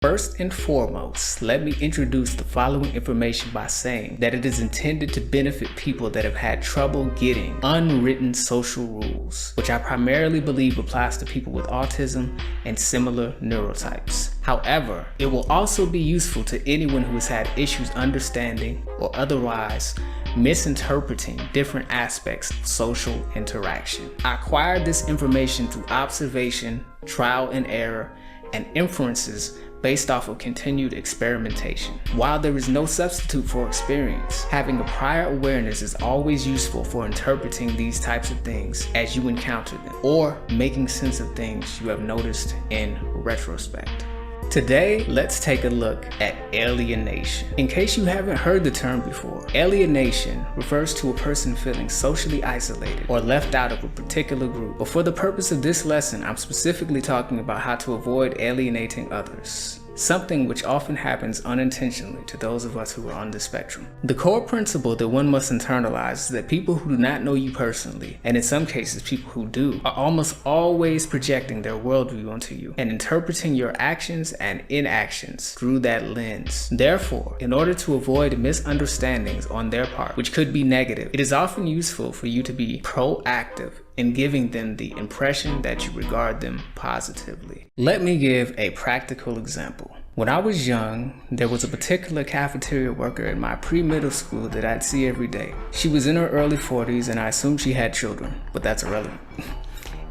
First and foremost, let me introduce the following information by saying that it is intended to benefit people that have had trouble getting unwritten social rules, which I primarily believe applies to people with autism and similar neurotypes. However, it will also be useful to anyone who has had issues understanding or otherwise misinterpreting different aspects of social interaction. I acquired this information through observation, trial and error, and inferences based off of continued experimentation. While there is no substitute for experience, having a prior awareness is always useful for interpreting these types of things as you encounter them, or making sense of things you have noticed in retrospect. Today, let's take a look at alienation. In case you haven't heard the term before, alienation refers to a person feeling socially isolated or left out of a particular group. But for the purpose of this lesson, I'm specifically talking about how to avoid alienating others. Something which often happens unintentionally to those of us who are on the spectrum. The core principle that one must internalize is that people who do not know you personally, and in some cases people who do, are almost always projecting their worldview onto you and interpreting your actions and inactions through that lens. Therefore, in order to avoid misunderstandings on their part, which could be negative, it is often useful for you to be proactive in giving them the impression that you regard them positively. Let me give a practical example. When I was young, there was a particular cafeteria worker at my pre-middle school that I'd see every day. She was in her early 40s and I assumed she had children, but that's irrelevant.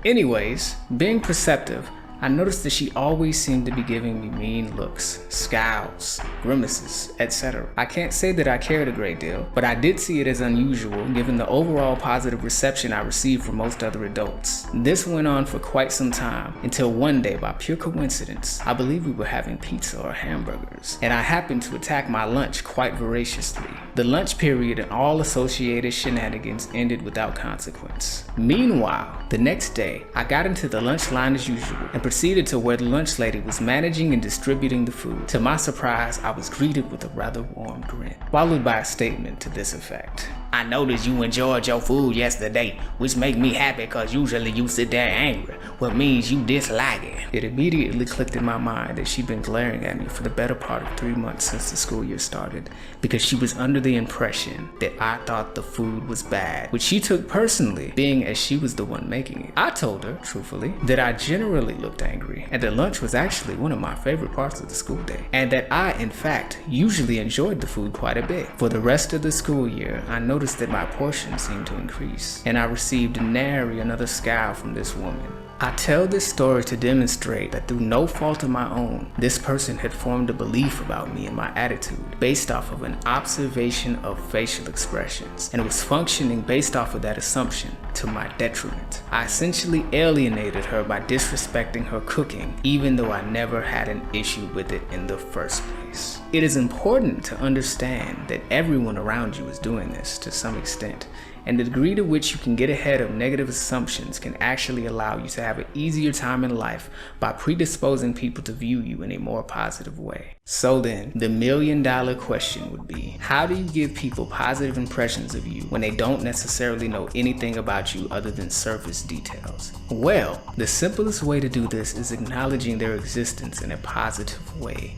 Anyways, being perceptive, I noticed that she always seemed to be giving me mean looks, scowls, grimaces, etc. I can't say that I cared a great deal, but I did see it as unusual given the overall positive reception I received from most other adults. This went on for quite some time until one day, by pure coincidence, I believe we were having pizza or hamburgers, and I happened to attack my lunch quite voraciously. The lunch period and all associated shenanigans ended without consequence. Meanwhile, the next day, I got into the lunch line as usual and proceeded to where the lunch lady was managing and distributing the food. To my surprise, I was greeted with a rather warm grin, followed by a statement to this effect. "I noticed you enjoyed your food yesterday, which make me happy cause usually you sit there angry, which means you dislike it." It immediately clicked in my mind that she'd been glaring at me for the better part of 3 months since the school year started, because she was under the impression that I thought the food was bad, which she took personally, being as she was the one making it. I told her, truthfully, that I generally looked angry, and that lunch was actually one of my favorite parts of the school day, and that I, in fact, usually enjoyed the food quite a bit. For the rest of the school year, I noticed that my portion seemed to increase, and I received nary another scowl from this woman. I tell this story to demonstrate that through no fault of my own, this person had formed a belief about me and my attitude based off of an observation of facial expressions, and was functioning based off of that assumption to my detriment. I essentially alienated her by disrespecting her cooking, even though I never had an issue with it in the first place. It is important to understand that everyone around you is doing this to some extent, and the degree to which you can get ahead of negative assumptions can actually allow you to have an easier time in life by predisposing people to view you in a more positive way. So then, the million-dollar question would be, how do you give people positive impressions of you when they don't necessarily know anything about you other than surface details? Well, the simplest way to do this is acknowledging their existence in a positive way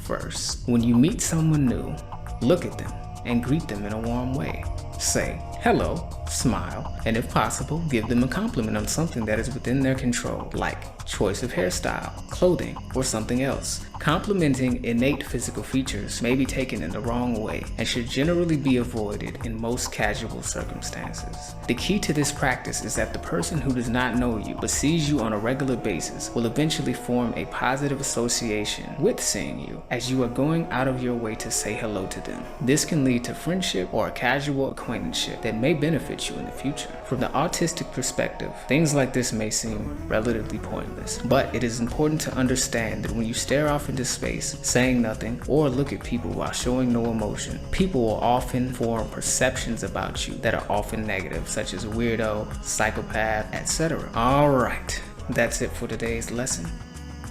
first. When you meet someone new, look at them and greet them in a warm way. Say hello, smile, and if possible, give them a compliment on something that is within their control, like choice of hairstyle, clothing, or something else. Complimenting innate physical features may be taken in the wrong way and should generally be avoided in most casual circumstances. The key to this practice is that the person who does not know you but sees you on a regular basis will eventually form a positive association with seeing you as you are going out of your way to say hello to them. This can lead to friendship or a casual acquaintanceship that may benefit you in the future. From the autistic perspective, things like this may seem relatively pointless, but it is important to understand that when you stare off into space, saying nothing, or look at people while showing no emotion, people will often form perceptions about you that are often negative, such as weirdo, psychopath, etc. Alright, that's it for today's lesson.